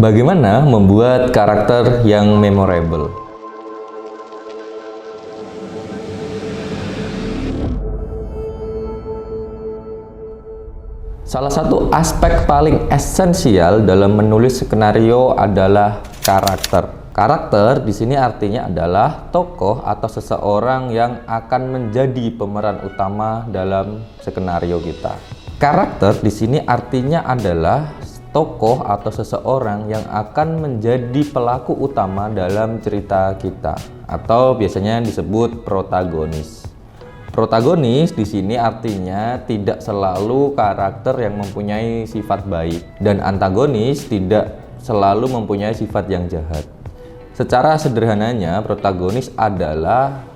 Bagaimana membuat karakter yang memorable? Salah satu aspek paling esensial dalam menulis skenario adalah karakter. Karakter di sini artinya adalah tokoh atau seseorang yang akan menjadi pemeran utama dalam skenario kita. Karakter di sini artinya adalah tokoh atau seseorang yang akan menjadi pelaku utama dalam cerita kita, atau biasanya disebut protagonis. Protagonis di sini artinya tidak selalu karakter yang mempunyai sifat baik, dan antagonis tidak selalu mempunyai sifat yang jahat. Secara sederhananya, protagonis adalah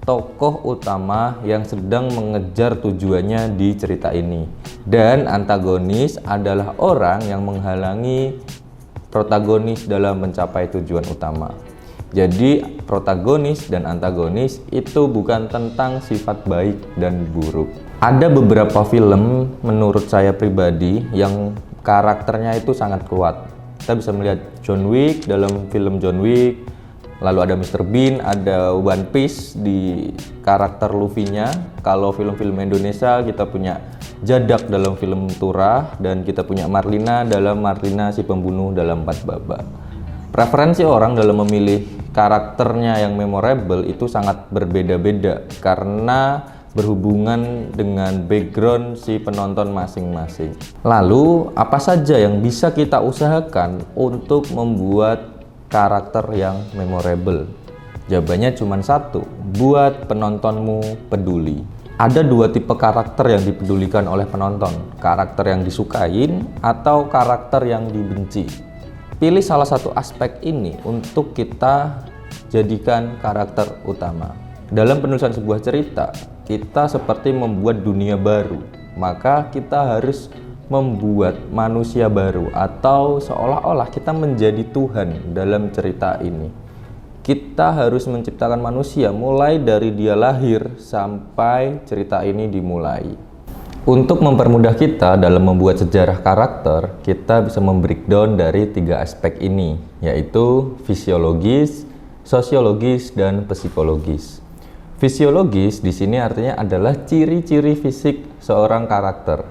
tokoh utama yang sedang mengejar tujuannya di cerita ini, dan antagonis adalah orang yang menghalangi protagonis dalam mencapai tujuan utama. Jadi protagonis dan antagonis itu bukan tentang sifat baik dan buruk. Ada beberapa film menurut saya pribadi yang karakternya itu sangat kuat. Kita bisa melihat John Wick dalam film John Wick, lalu ada Mr. Bean, ada One Piece di karakter Luffy-nya. Kalau film-film Indonesia kita punya Jadak dalam film Turah, dan kita punya Marlina dalam Marlina si pembunuh dalam Empat Baba. Preferensi orang dalam memilih karakternya yang memorable itu sangat berbeda-beda karena berhubungan dengan background si penonton masing-masing. Lalu, apa saja yang bisa kita usahakan untuk membuat karakter yang memorable? Jawabannya cuma satu, buat penontonmu peduli. Ada dua tipe karakter yang dipedulikan oleh penonton, karakter yang disukain atau karakter yang dibenci. Pilih salah satu aspek ini untuk kita jadikan karakter utama. Dalam penulisan sebuah cerita, kita seperti membuat dunia baru, maka kita harus membuat manusia baru, atau seolah-olah kita menjadi Tuhan dalam cerita ini. Kita harus menciptakan manusia mulai dari dia lahir sampai cerita ini dimulai. Untuk mempermudah kita dalam membuat sejarah karakter, kita bisa membreakdown dari tiga aspek ini, yaitu fisiologis, sosiologis, dan psikologis. Fisiologis di sini artinya adalah ciri-ciri fisik seorang karakter,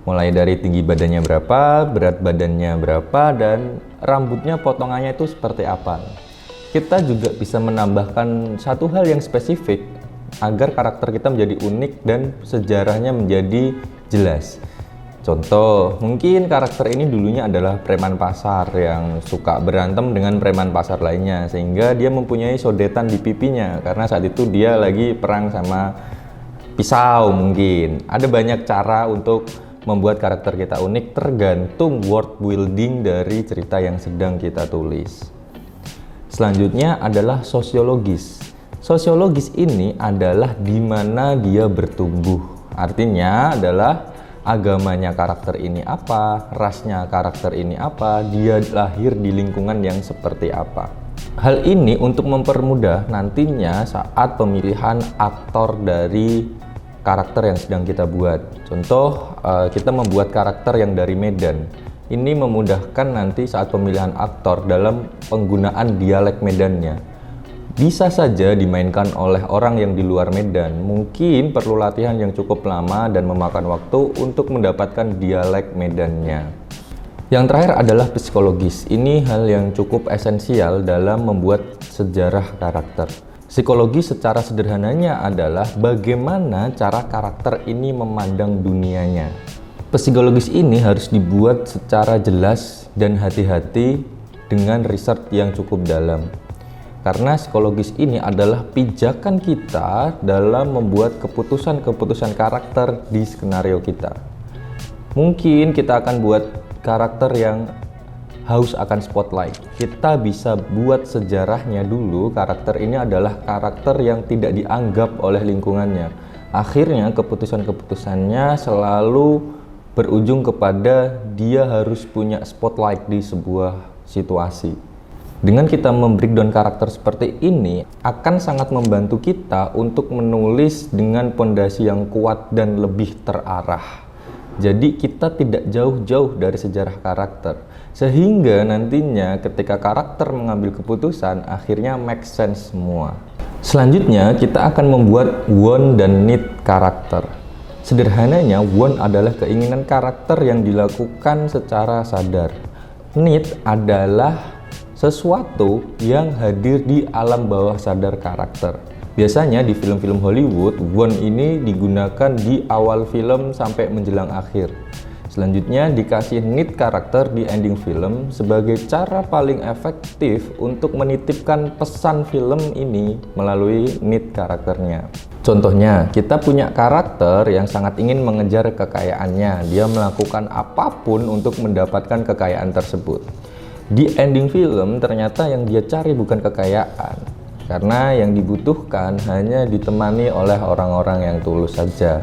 mulai dari tinggi badannya berapa, berat badannya berapa, dan rambutnya potongannya itu seperti apa. Kita juga bisa menambahkan satu hal yang spesifik agar karakter kita menjadi unik dan sejarahnya menjadi jelas. Contoh, mungkin karakter ini dulunya adalah preman pasar yang suka berantem dengan preman pasar lainnya, sehingga dia mempunyai sodetan di pipinya karena saat itu dia lagi perang sama pisau. Mungkin ada banyak cara untuk membuat karakter kita unik tergantung world building dari cerita yang sedang kita tulis. Selanjutnya adalah sosiologis. Sosiologis ini adalah di mana dia bertumbuh. Artinya adalah agamanya karakter ini apa, rasnya karakter ini apa, dia lahir di lingkungan yang seperti apa. Hal ini untuk mempermudah nantinya saat pemilihan aktor dari karakter yang sedang kita buat. Contoh, kita membuat karakter yang dari Medan. Ini memudahkan nanti saat pemilihan aktor dalam penggunaan dialek Medannya. Bisa saja dimainkan oleh orang yang di luar Medan, mungkin perlu latihan yang cukup lama dan memakan waktu untuk mendapatkan dialek Medannya. Yang terakhir adalah psikologis. Ini hal yang cukup esensial dalam membuat sejarah karakter. Psikologi secara sederhananya adalah bagaimana cara karakter ini memandang dunianya. Psikologis ini harus dibuat secara jelas dan hati-hati dengan riset yang cukup dalam. Karena psikologis ini adalah pijakan kita dalam membuat keputusan-keputusan karakter di skenario kita. Mungkin kita akan buat karakter yang haus akan spotlight. Kita bisa buat sejarahnya dulu, karakter ini adalah karakter yang tidak dianggap oleh lingkungannya. Akhirnya keputusan-keputusannya selalu berujung kepada dia harus punya spotlight di sebuah situasi. Dengan kita membreakdown karakter seperti ini akan sangat membantu kita untuk menulis dengan pondasi yang kuat dan lebih terarah. Jadi kita tidak jauh-jauh dari sejarah karakter. Sehingga nantinya ketika karakter mengambil keputusan, akhirnya make sense semua. Selanjutnya, kita akan membuat want dan need karakter. Sederhananya, want adalah keinginan karakter yang dilakukan secara sadar. Need adalah sesuatu yang hadir di alam bawah sadar karakter. Biasanya di film-film Hollywood, want ini digunakan di awal film sampai menjelang akhir. Selanjutnya dikasih need karakter di ending film sebagai cara paling efektif untuk menitipkan pesan film ini melalui need karakternya. Contohnya, kita punya karakter yang sangat ingin mengejar kekayaannya. Dia melakukan apapun untuk mendapatkan kekayaan tersebut. Di ending film ternyata yang dia cari bukan kekayaan, karena yang dibutuhkan hanya ditemani oleh orang-orang yang tulus saja.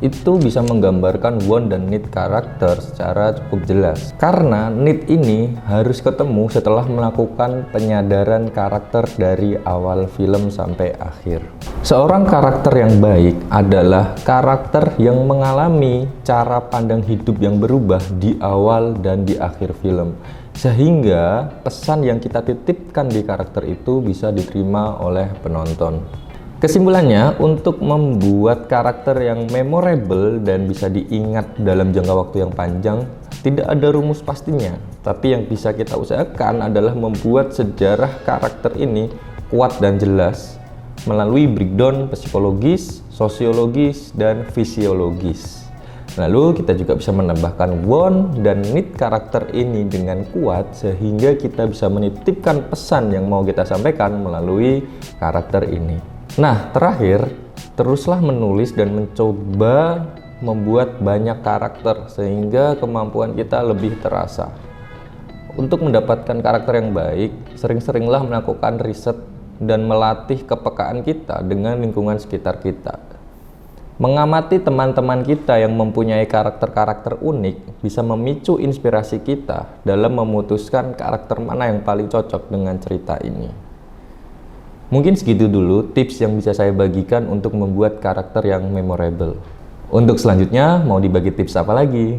Itu bisa menggambarkan want dan need karakter secara cukup jelas. Karena need ini harus ketemu setelah melakukan penyadaran karakter dari awal film sampai akhir. Seorang karakter yang baik adalah karakter yang mengalami cara pandang hidup yang berubah di awal dan di akhir film. Sehingga pesan yang kita titipkan di karakter itu bisa diterima oleh penonton. Kesimpulannya, untuk membuat karakter yang memorable dan bisa diingat dalam jangka waktu yang panjang, tidak ada rumus pastinya. Tapi yang bisa kita usahakan adalah membuat sejarah karakter ini kuat dan jelas melalui breakdown psikologis, sosiologis, dan fisiologis. Lalu kita juga bisa menambahkan want dan need karakter ini dengan kuat sehingga kita bisa menitipkan pesan yang mau kita sampaikan melalui karakter ini. Nah, terakhir, teruslah menulis dan mencoba membuat banyak karakter sehingga kemampuan kita lebih terasa. Untuk mendapatkan karakter yang baik, sering-seringlah melakukan riset dan melatih kepekaan kita dengan lingkungan sekitar kita. Mengamati teman-teman kita yang mempunyai karakter-karakter unik bisa memicu inspirasi kita dalam memutuskan karakter mana yang paling cocok dengan cerita ini. Mungkin segitu dulu tips yang bisa saya bagikan untuk membuat karakter yang memorable. Untuk selanjutnya, mau dibagi tips apa lagi?